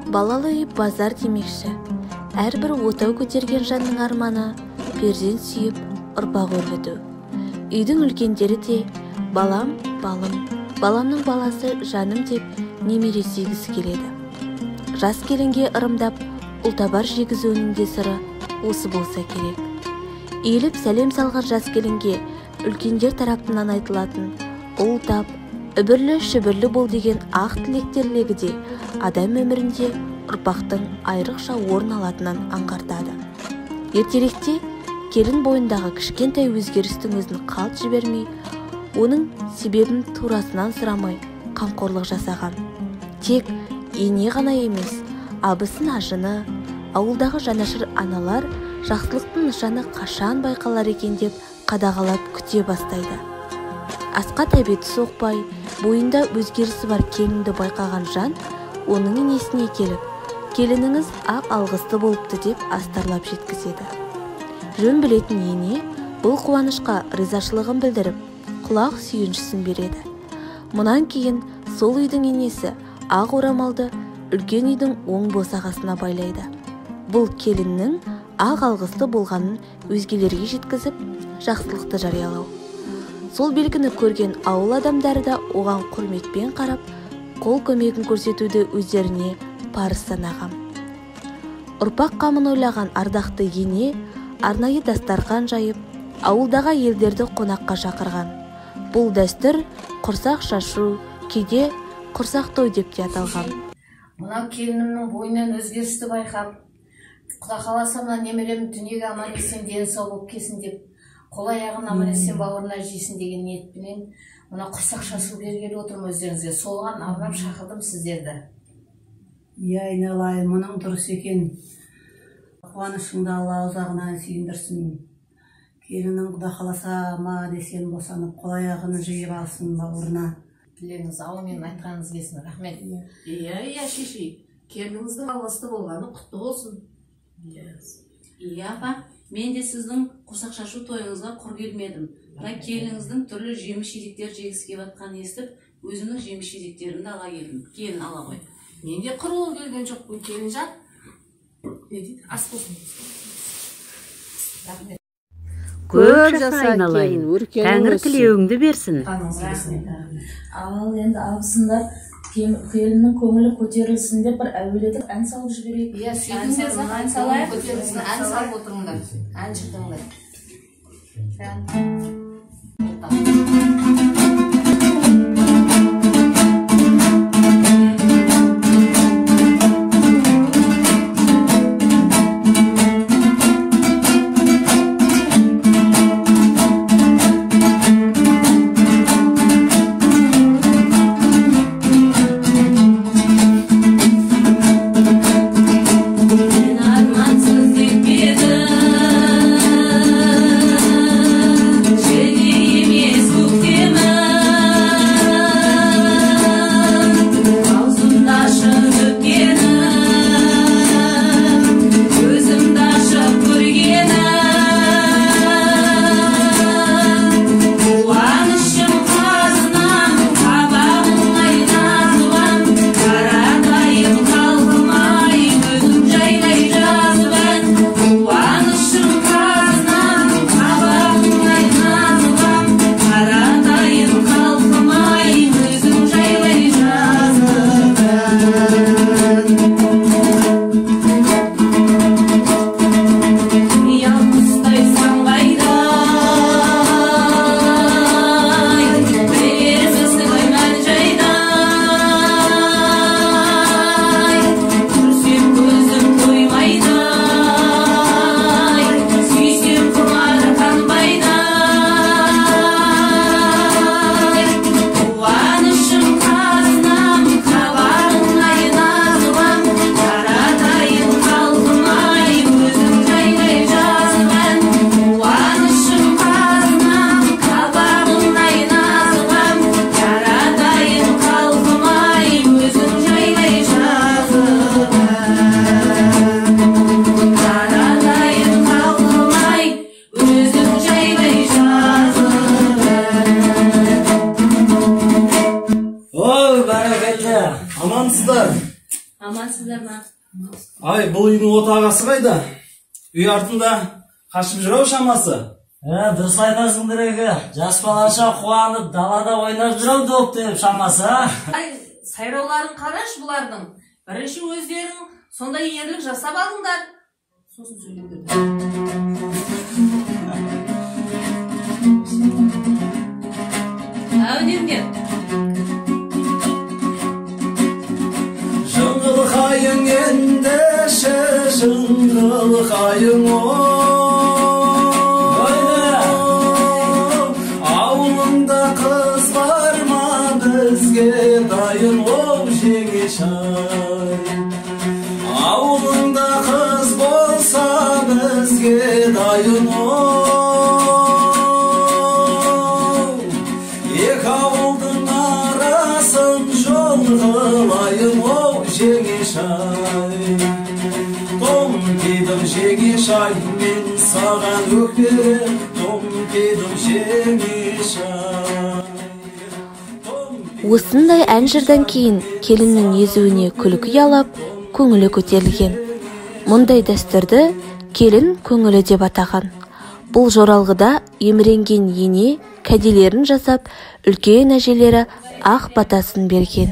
Балалы үй базар демекші. Әрбір отау көтерген жанның арманы перзент сүйіп, ұрпақ өрбіту. Үйдің үлкендері де балам, балым, баламның баласы жаным деп немере сүйгісі келеді. Жас келінге ырымдап, ұлтабар жегізуінің де сыры осы болса керек. Иіліп сәлем салған жас келінге үлкендер тараптан айтылатын ұлтап, үбірлі шүбірлі бол деген ақ тілектерлігі де адам өмірінде ұрпақтың айрықша орын алатынын аңғартады. Ертеректе келін бойындағы кішкентай өзгерістің өзін қалт жібермей, оның себебін турасынан сұрамай қамқорлық жасаған. Тек ене ғана емес, абысын ажыны, ауылдағы жанашыр аналар жақсылықтың нышаны қашан байқалар екен деп қадағалап күте бастайды. Асқа тәбеті соқпай, бойында өзгерісі бар келінді байқаған жан, оның енесіне келіп, келініңіз ақ алғысты болыпты деп астарлап жеткізеді. Жөн білетін ене бұл қуанышқа ризашылығын білдіріп, құлақ сүйіншісін береді. Мұнан кейін сол үйдің енесі ақ орамалды үлкен үйдің оң босағасына байлайды. Бұл келіннің ақ алғысты болғанын өзгелерге жеткізіп, жақсылықты жариялау. Сол белгіні көрген ауыл адамдары да оған құрметпен қарап, қол көмегін көрсетуді өздеріне парыз санаған. Ұрпақ қамын ойлаған ардақты ене арнайы дастархан жайып, ауылдағы елдерді қонаққа шақырған. Бұл дәстүр құрсақ шашу, кейде құрсақ той деп те аталған. Мынау келінімнің бойынан өзгерісті байқап, Құда қаласа мына немерем дүниеге аман есен дені сау болып келсін деп, қол аяғын аман есен бауырына жейсін деген ниетпенен мына құрсақ шашу бергелі отырмын өздеріңізге. Солған арнап шақырдым сіздерді. Айналайын, мұның дұрыс екен. Қуанышыңды Алла ұзағынан сүйіндірсін. Келінің Құда қаласа аман есен босанып, қол аяғын жиып алсын бауырына. Тілеріңіз ауымен айтқаныңыз келсін. Рахмет. Иә, шешей. Келініңіздің алғысты болғаны құтты болсын. Иә, апа, мен де сіздің құрсақ шашу тойыңызға құр келмедім. Бірақ келініңіздің түрлі жеміс-жидектер жегісі кеп жатқанын естіп, өзімнің жеміс-жидектерімді ала келдім. Келін ала қой. Мен де құр ол келген жоқпын, келін жат. Не дейді? Ас болсын. Рахмет. Көп жаса айналайын, Тәңір тілеуіңді берсін. Ал енді абысындар келіннің көңілі көтерілсін деп бір әуелетіп ән салып жіберейік. Иә, сөйтіңдер, ән салайық. Көтерілсін, ән салып отырыңдар. Ән шыртыңдар. Yes. Ай, бұл үйдің отағасы қайда? Үй артында қашып жүр ау шамасы. Дұрыс айтасың Дүреге. Жас балаша қуанып далада ойнап жүр ау доп деп шамасы. Ай, сайрауларын қараш бұлардың. Бірінші өздерің сондай ерлік жасап алыңдар. Сосын сөйлеу Әудемдер. Жыңғыл қайың ендеші, жыңғыл қайың ауылыңда қыз бар ма бізге дайын жеңешай. Ауылыңда қыз болса бізге дайын екі ауылдың арасын жол қылайын жеңешай. Томпедім жеңешай, мен саған өкпелем, томпедім жеңешай. Осындай ән жырдан кейін келіннің езуіне күлкі ұялап, көңілі көтерілген. Мұндай дәстүрді келін көңілі деп атаған. Бұл жоралғыда еміренген ене кәделерін жасап, үлкен әжелері ақ батасын берген.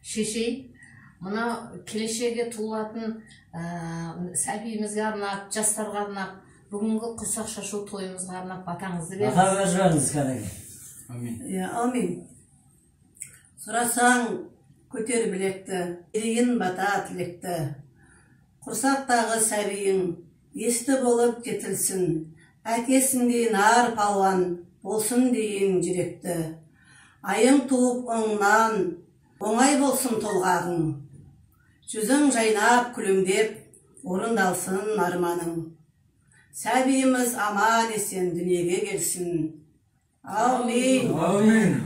Шешей, мына келешегі туылатын сәбиімізге арнап, жастарға арнап, бүгінгі құрсақ шашу тойымызға арнап батаңызды беріңіз. Бата беріңіз кәдеге. Амин. Амин. Сұрасаң көтер білекті, ерейін бата тілекті. Құрсақтағы сәбиің есті болып жетілсін, әкесіндей нар палуан болсын дейін жүректі. Айың туып оңнан, оңай болсын толғағың. Жүзің жайнап күлімдеп, орындалсын арманың. Сәбиіміз аман есен дүниеге келсін. Аумин. Аумин.